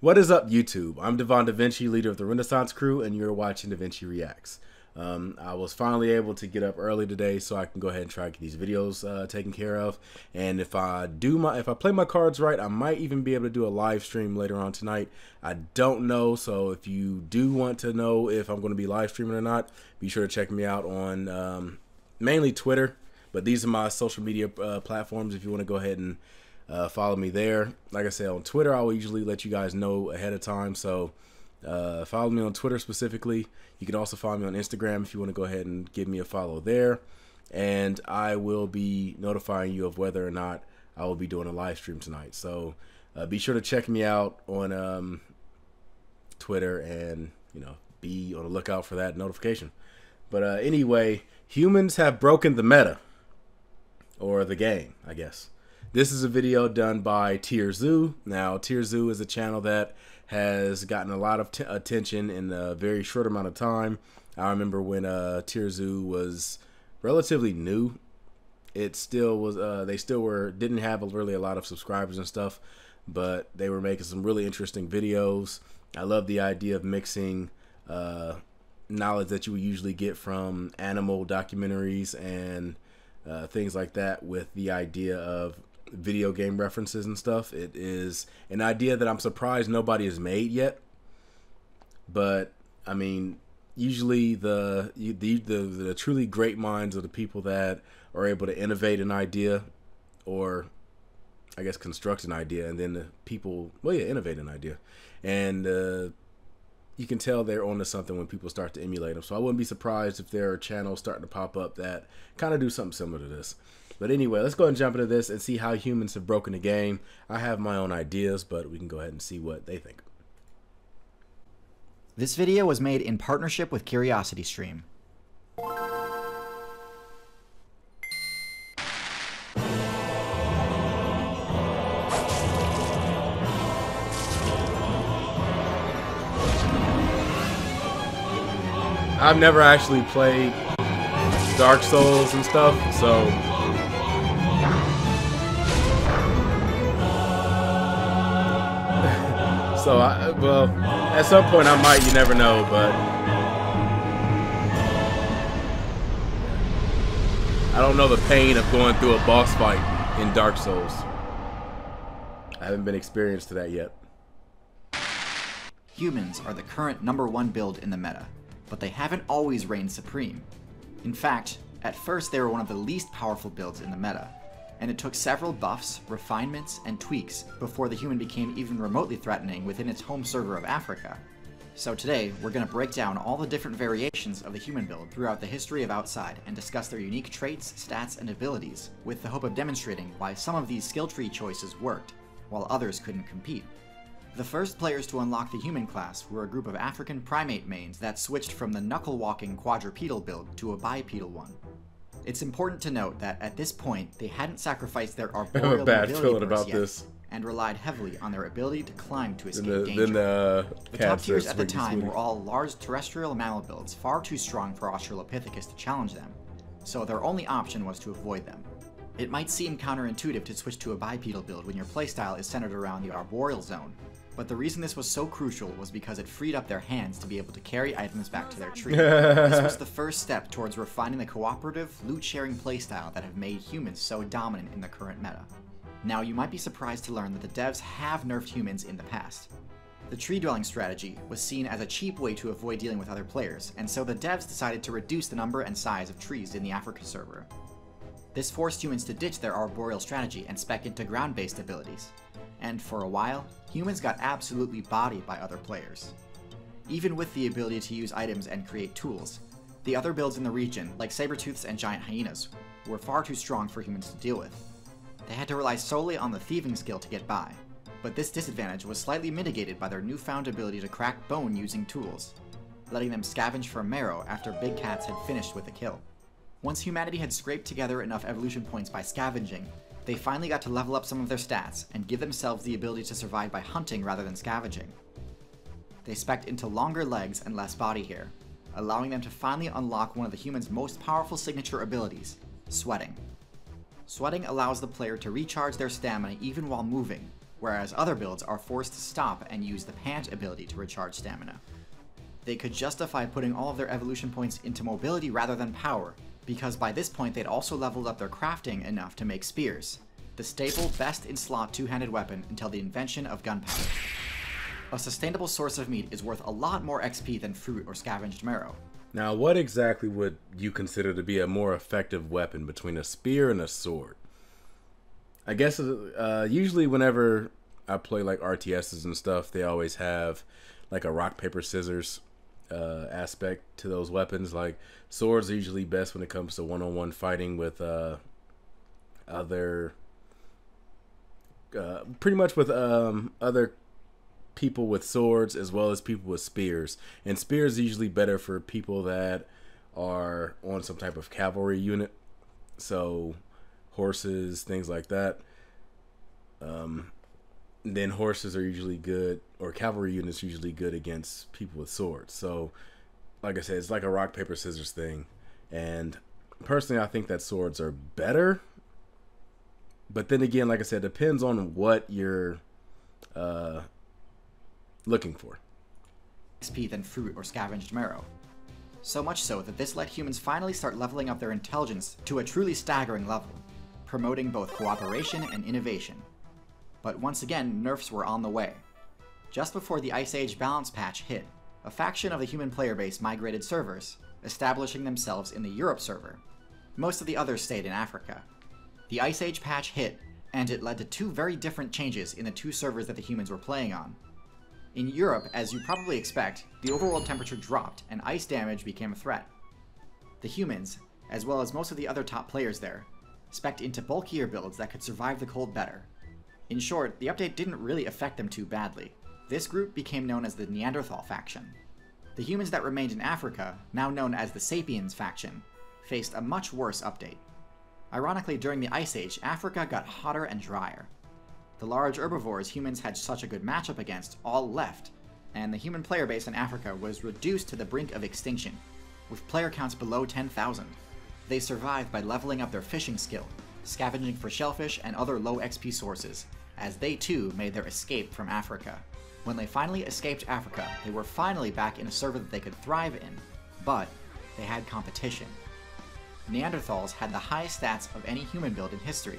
What is up, YouTube? I'm Devon DaVinci, leader of the Renaissance Crew, and you're watching DaVinci Reacts. I was finally able to get up early today so I can go ahead and try to get these videos taken care of. And if I play my cards right, I might even be able to do a live stream later on tonight. I don't know, so if you do want to know if I'm going to be live streaming or not, be sure to check me out on mainly Twitter. But these are my social media platforms if you want to go ahead and follow me there. Like I said, on Twitter, I will usually let you guys know ahead of time. So follow me on Twitter specifically. You can also follow me on Instagram if you want to go ahead and give me a follow there. And I will be notifying you of whether or not I will be doing a live stream tonight. So be sure to check me out on Twitter and, be on the lookout for that notification. But anyway, humans have broken the meta, or the game, I guess. This is a video done by TierZoo. Now, TierZoo is a channel that has gotten a lot of attention in a very short amount of time. I remember when TierZoo was relatively new. It still was. They still didn't have really a lot of subscribers and stuff, but they were making some really interesting videos. I love the idea of mixing knowledge that you would usually get from animal documentaries and things like that with the idea of video game references and stuff. It is an idea that I'm surprised nobody has made yet. But I mean, usually the truly great minds are the people that are able to innovate an idea, or I guess construct an idea, and then the people, innovate an idea, and you can tell they're onto something when people start to emulate them. So I wouldn't be surprised if there are channels starting to pop up that kind of do something similar to this. But anyway, let's go ahead and jump into this and see how humans have broken the game. I have my own ideas, but we can go ahead and see what they think. This video was made in partnership with CuriosityStream. I've never actually played Dark Souls and stuff, so well, at some point I might, you never know, but I don't know the pain of going through a boss fight in Dark Souls. I haven't been experienced to that yet. Humans are the current #1 build in the meta, but they haven't always reigned supreme. In fact, at first they were one of the least powerful builds in the meta, and it took several buffs, refinements, and tweaks before the human became even remotely threatening within its home server of Africa. So today, we're going to break down all the different variations of the human build throughout the history of Outside and discuss their unique traits, stats, and abilities, with the hope of demonstrating why some of these skill tree choices worked, while others couldn't compete. The first players to unlock the human class were a group of African primate mains that switched from the knuckle-walking quadrupedal build to a bipedal one. It's important to note that at this point, they hadn't sacrificed their arboreal mobility about this and relied heavily on their ability to climb to escape danger. The top tiers at the time were all large terrestrial mammal builds far too strong for Australopithecus to challenge them, so their only option was to avoid them. It might seem counterintuitive to switch to a bipedal build when your playstyle is centered around the arboreal zone, but the reason this was so crucial was because it freed up their hands to be able to carry items back to their tree. This was the first step towards refining the cooperative, loot-sharing playstyle that have made humans so dominant in the current meta. Now, you might be surprised to learn that the devs have nerfed humans in the past. The tree-dwelling strategy was seen as a cheap way to avoid dealing with other players, and so the devs decided to reduce the number and size of trees in the Africa server. This forced humans to ditch their arboreal strategy and spec into ground-based abilities. And for a while, humans got absolutely bodied by other players. Even with the ability to use items and create tools, the other builds in the region, like saber-tooths and giant hyenas, were far too strong for humans to deal with. They had to rely solely on the thieving skill to get by, but this disadvantage was slightly mitigated by their newfound ability to crack bone using tools, letting them scavenge for marrow after big cats had finished with a kill. Once humanity had scraped together enough evolution points by scavenging, they finally got to level up some of their stats and give themselves the ability to survive by hunting rather than scavenging. They spec'd into longer legs and less body hair, allowing them to finally unlock one of the human's most powerful signature abilities, sweating. Sweating allows the player to recharge their stamina even while moving, whereas other builds are forced to stop and use the pant ability to recharge stamina. They could justify putting all of their evolution points into mobility rather than power, because by this point they'd also leveled up their crafting enough to make spears, the staple best in slot two-handed weapon until the invention of gunpowder. A sustainable source of meat is worth a lot more XP than fruit or scavenged marrow. Now, what exactly would you consider to be a more effective weapon between a spear and a sword? I guess usually whenever I play like RTSs and stuff, they always have like a rock, paper, scissors aspect to those weapons. Like swords are usually best when it comes to one-on-one fighting with other pretty much with other people with swords as well as people with spears. And spears are usually better for people that are on some type of cavalry unit, so horses, things like that. Then horses are usually good, or cavalry units usually good against people with swords. So like I said, it's like a rock, paper, scissors thing. And personally, I think that swords are better. But then again, like I said, it depends on what you're looking for. XP than fruit or scavenged marrow. So much so that this let humans finally start leveling up their intelligence to a truly staggering level, promoting both cooperation and innovation. But once again, nerfs were on the way. Just before the Ice Age balance patch hit, a faction of the human player base migrated servers, establishing themselves in the Europe server. Most of the others stayed in Africa. The Ice Age patch hit, and it led to two very different changes in the two servers that the humans were playing on. In Europe, as you probably expect, the overworld temperature dropped and ice damage became a threat. The humans, as well as most of the other top players there, spec'd into bulkier builds that could survive the cold better. In short, the update didn't really affect them too badly. This group became known as the Neanderthal faction. The humans that remained in Africa, now known as the Sapiens faction, faced a much worse update. Ironically, during the Ice Age, Africa got hotter and drier. The large herbivores humans had such a good matchup against all left, and the human player base in Africa was reduced to the brink of extinction, with player counts below 10,000. They survived by leveling up their fishing skill, scavenging for shellfish and other low XP sources, as they too made their escape from Africa. When they finally escaped Africa, they were finally back in a server that they could thrive in, but they had competition. Neanderthals had the highest stats of any human build in history.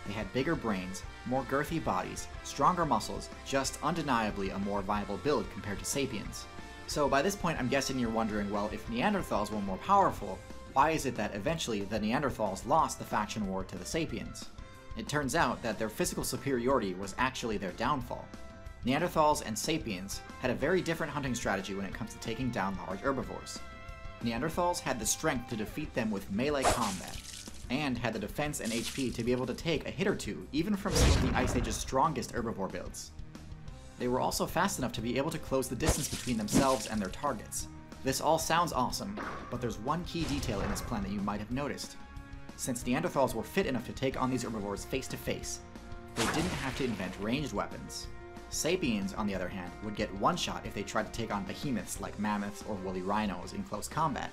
They had bigger brains, more girthy bodies, stronger muscles, just undeniably a more viable build compared to Sapiens. So by this point I'm guessing you're wondering, well, if Neanderthals were more powerful, why is it that eventually the Neanderthals lost the faction war to the Sapiens? It turns out that their physical superiority was actually their downfall. Neanderthals and Sapiens had a very different hunting strategy when it comes to taking down large herbivores. Neanderthals had the strength to defeat them with melee combat, and had the defense and HP to be able to take a hit or two, even from some of the Ice Age's strongest herbivore builds. They were also fast enough to be able to close the distance between themselves and their targets. This all sounds awesome, but there's one key detail in this plan that you might have noticed. Since Neanderthals were fit enough to take on these herbivores face to face, they didn't have to invent ranged weapons. Sapiens, on the other hand, would get one shot if they tried to take on behemoths like mammoths or woolly rhinos in close combat.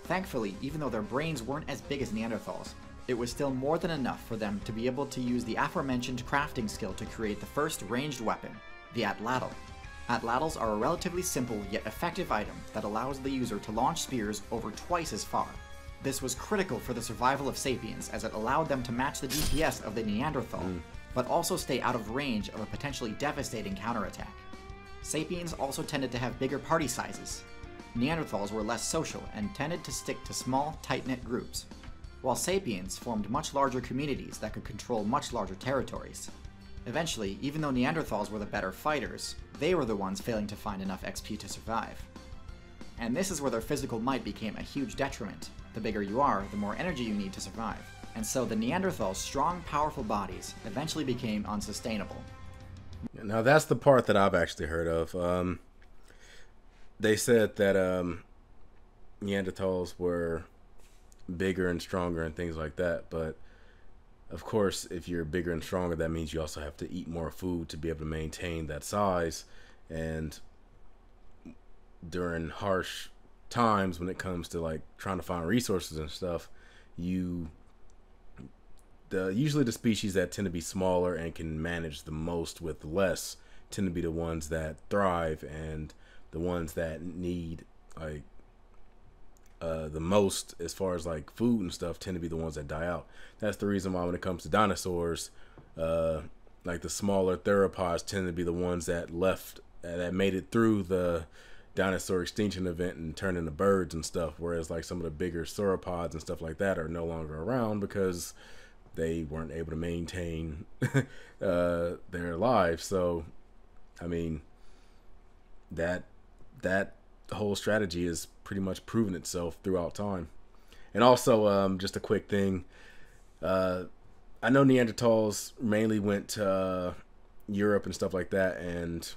Thankfully, even though their brains weren't as big as Neanderthals, it was still more than enough for them to be able to use the aforementioned crafting skill to create the first ranged weapon, the atlatl. Atlatls are a relatively simple yet effective item that allows the user to launch spears over twice as far. This was critical for the survival of Sapiens, as it allowed them to match the DPS of the Neanderthal, but also stay out of range of a potentially devastating counterattack. Sapiens also tended to have bigger party sizes. Neanderthals were less social and tended to stick to small, tight-knit groups, while Sapiens formed much larger communities that could control much larger territories. Eventually, even though Neanderthals were the better fighters, they were the ones failing to find enough XP to survive. And this is where their physical might became a huge detriment. The bigger you are, the more energy you need to survive. And so the Neanderthals' strong, powerful bodies eventually became unsustainable. Now that's the part that I've actually heard of. They said that Neanderthals were bigger and stronger and things like that, but of course, if you're bigger and stronger, that means you also have to eat more food to be able to maintain that size. And during harsh times, when it comes to like trying to find resources and stuff, the usually the species that tend to be smaller and can manage the most with less tend to be the ones that thrive, and the ones that need like the most as far as like food and stuff tend to be the ones that die out. That's the reason why when it comes to dinosaurs, like the smaller theropods tend to be the ones that made it through the dinosaur extinction event and turned into birds and stuff, whereas like some of the bigger sauropods and stuff like that are no longer around because they weren't able to maintain their lives. So I mean, that whole strategy has pretty much proven itself throughout time. And also, just a quick thing, I know Neanderthals mainly went to Europe and stuff like that, and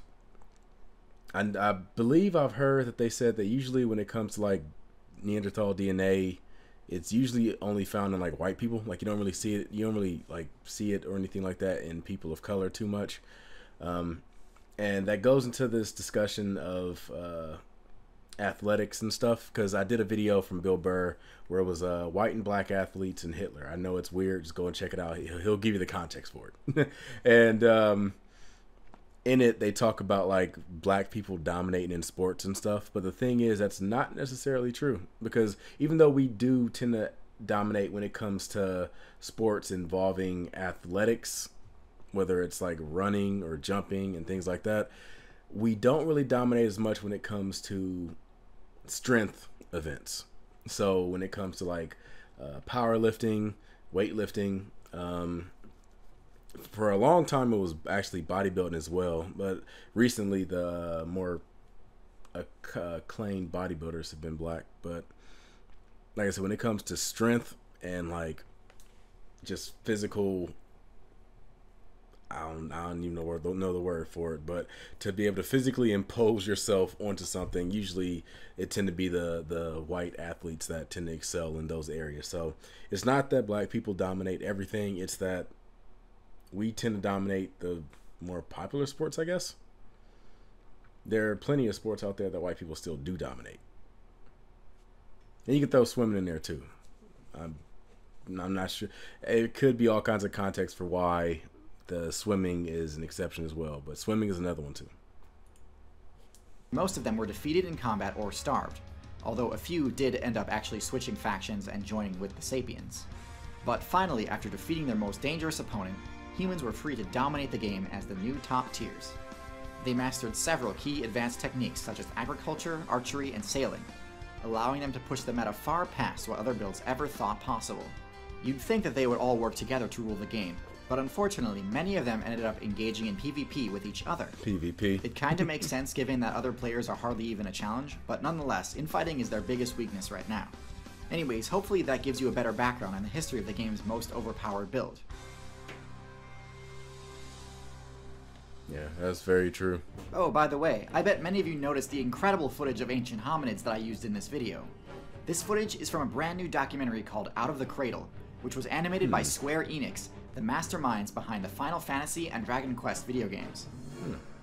I believe I've heard that they said that usually when it comes to like Neanderthal DNA, it's usually only found in like white people. Like you don't really see it or anything like that in people of color too much. And that goes into this discussion of athletics and stuff, because I did a video from Bill Burr where it was white and black athletes and Hitler. I know it's weird, just go and check it out. He'll give you the context for it. And in it they talk about like black people dominating in sports and stuff, but the thing is that's not necessarily true, because even though we do tend to dominate when it comes to sports involving athletics, whether it's like running or jumping and things like that, we don't really dominate as much when it comes to strength events. So when it comes to like powerlifting, weightlifting, for a long time it was actually bodybuilding as well, but recently the more acclaimed bodybuilders have been black. But like I said, when it comes to strength and like just physical, I don't even know the word for it, but to be able to physically impose yourself onto something, usually it tend to be the white athletes that tend to excel in those areas. So it's not that black people dominate everything, it's that we tend to dominate the more popular sports, I guess. There are plenty of sports out there that white people still do dominate. And you can throw swimming in there too. I'm not sure. It could be all kinds of context for why the swimming is an exception as well, but swimming is another one too. Most of them were defeated in combat or starved, although a few did end up actually switching factions and joining with the Sapiens. But finally, after defeating their most dangerous opponent, humans were free to dominate the game as the new top tiers. They mastered several key advanced techniques such as agriculture, archery, and sailing, allowing them to push the meta far past what other builds ever thought possible. You'd think that they would all work together to rule the game, but unfortunately, many of them ended up engaging in PvP with each other. PvP. It kinda makes sense given that other players are hardly even a challenge, but nonetheless, infighting is their biggest weakness right now. Anyways, hopefully that gives you a better background on the history of the game's most overpowered build. Yeah, that's very true. Oh, by the way, I bet many of you noticed the incredible footage of ancient hominids that I used in this video. This footage is from a brand new documentary called Out of the Cradle, which was animated by Square Enix, the masterminds behind the Final Fantasy and Dragon Quest video games.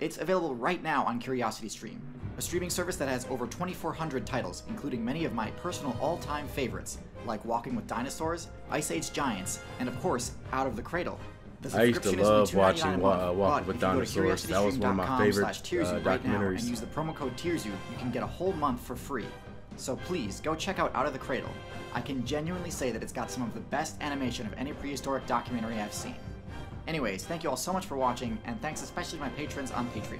It's available right now on CuriosityStream, a streaming service that has over 2,400 titles, including many of my personal all-time favorites, like Walking with Dinosaurs, Ice Age Giants, and of course, Out of the Cradle. I used to love watching Walking with Dinosaurs. That was one of my favorite right now documentaries. and use the promo code TierZoo, you can get a whole month for free. So please, go check out Out of the Cradle. I can genuinely say that it's got some of the best animation of any prehistoric documentary I've seen. Anyways, thank you all so much for watching, and thanks especially to my patrons on Patreon.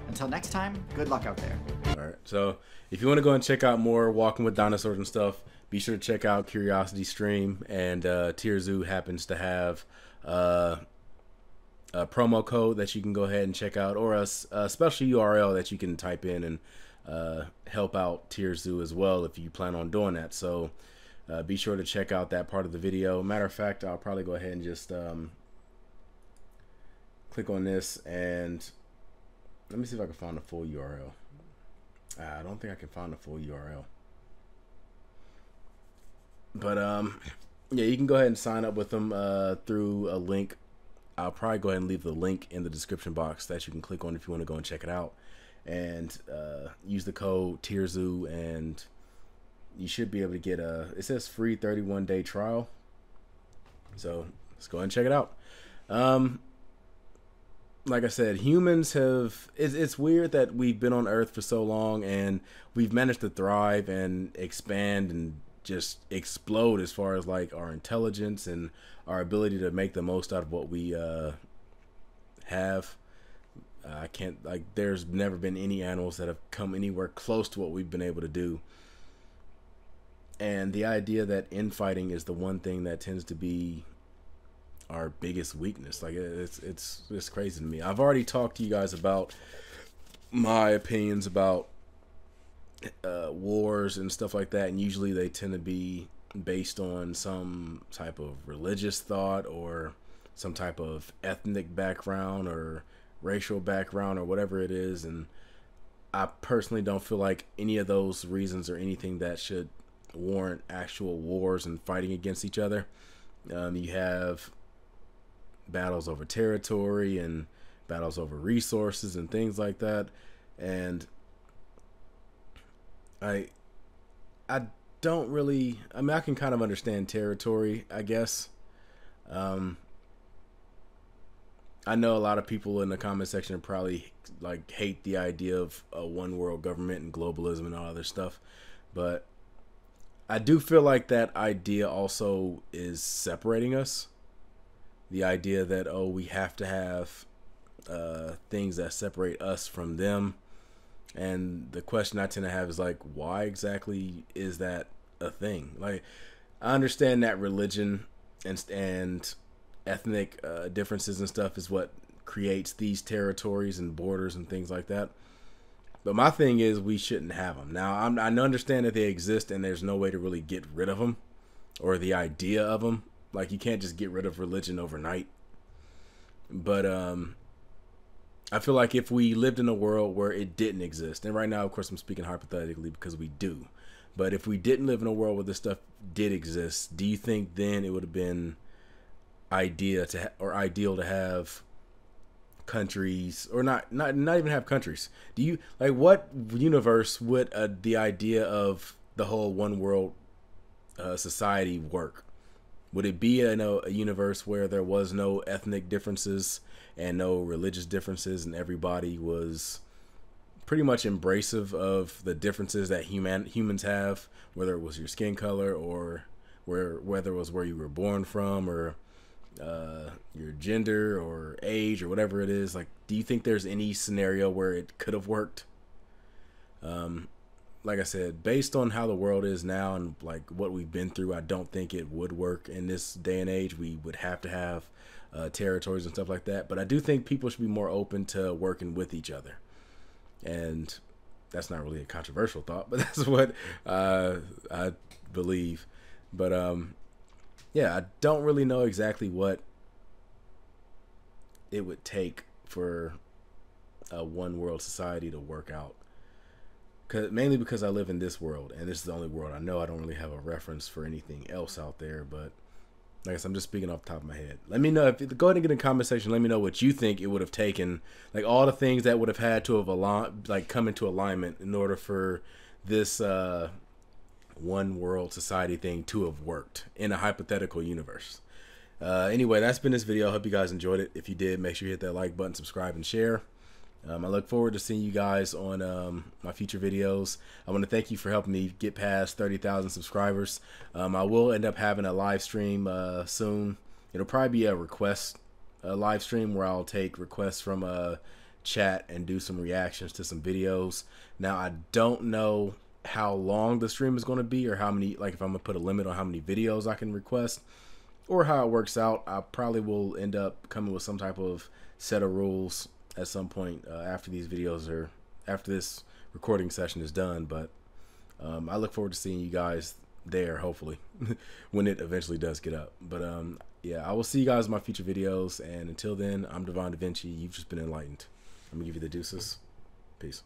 Until next time, good luck out there. Alright, so if you want to go and check out more Walking with Dinosaurs and stuff, be sure to check out CuriosityStream, and TierZoo happens to have a promo code that you can go ahead and check out, or a special URL that you can type in and help out TierZoo as well if you plan on doing that. So be sure to check out that part of the video. Matter of fact, I'll probably go ahead and just click on this, and let me see if I can find the full URL. I don't think I can find the full URL, but yeah, you can go ahead and sign up with them through a link. I'll probably go ahead and leave the link in the description box that you can click on if you want to go and check it out, and use the code TierZoo, and you should be able to get it says free 31-day trial. So let's go ahead and check it out. Like I said, humans have, it's weird that we've been on Earth for so long and we've managed to thrive and expand and just explode as far as like our intelligence and our ability to make the most out of what we have. I can't, like, there's never been any animals that have come anywhere close to what we've been able to do. And the idea that infighting is the one thing that tends to be our biggest weakness, like, it's crazy to me. I've already talked to you guys about my opinions about wars and stuff like that, and usually they tend to be based on some type of religious thought or some type of ethnic background or racial background or whatever it is. And I personally don't feel like any of those reasons are anything that should warrant actual wars and fighting against each other. You have battles over territory and battles over resources and things like that, and I don't really, I mean, I can kind of understand territory, I guess. I know a lot of people in the comment section probably like hate the idea of a one world government and globalism and all other stuff, but I do feel like that idea also is separating us. The idea that, oh, we have to have things that separate us from them. And the question I tend to have is like, why exactly is that a thing? Like, I understand that religion and ethnic differences and stuff is what creates these territories and borders and things like that. But my thing is, we shouldn't have them. Now, I understand that they exist and there's no way to really get rid of them or the idea of them. Like, you can't just get rid of religion overnight. But I feel like if we lived in a world where it didn't exist, and right now, of course, I'm speaking hypothetically because we do. But if we didn't live in a world where this stuff did exist, do you think then it would have been ideal to have countries, or not even have countries? Do you, like, what universe would the idea of the whole one world society work? Would it be a universe where there was no ethnic differences and no religious differences, and everybody was pretty much embracive of the differences that humans have, whether it was your skin color or whether it was where you were born from or your gender or age or whatever it is? Like, do you think there's any scenario where it could have worked? Like I said, based on how the world is now and like what we've been through, I don't think it would work in this day and age. We would have to have territories and stuff like that. But I do think people should be more open to working with each other. And that's not really a controversial thought, but that's what I believe. But yeah, I don't really know exactly what it would take for a one world society to work out. Mainly because I live in this world, and this is the only world I know. I don't really have a reference for anything else out there, but like I said, I'm just speaking off the top of my head. Let me know, go ahead and get in the comment section. Let me know what you think it would have taken, like all the things that would have had to have come into alignment in order for this one world society thing to have worked in a hypothetical universe. Anyway, that's been this video. I hope you guys enjoyed it. If you did, make sure you hit that like button, subscribe, and share. I look forward to seeing you guys on my future videos. I want to thank you for helping me get past 30,000 subscribers. I will end up having a live stream soon. It'll probably be a request live stream where I'll take requests from chat and do some reactions to some videos. Now, I don't know how long the stream is going to be or how many, like if I'm going to put a limit on how many videos I can request or how it works out. I probably will end up coming with some type of set of rules at some point after these videos or after this recording session is done. But I look forward to seeing you guys there, hopefully, when it eventually does get up. But yeah, I will see you guys in my future videos, and until then, I'm Devon DaVinci. You've just been enlightened. I'm gonna give you the deuces. Peace.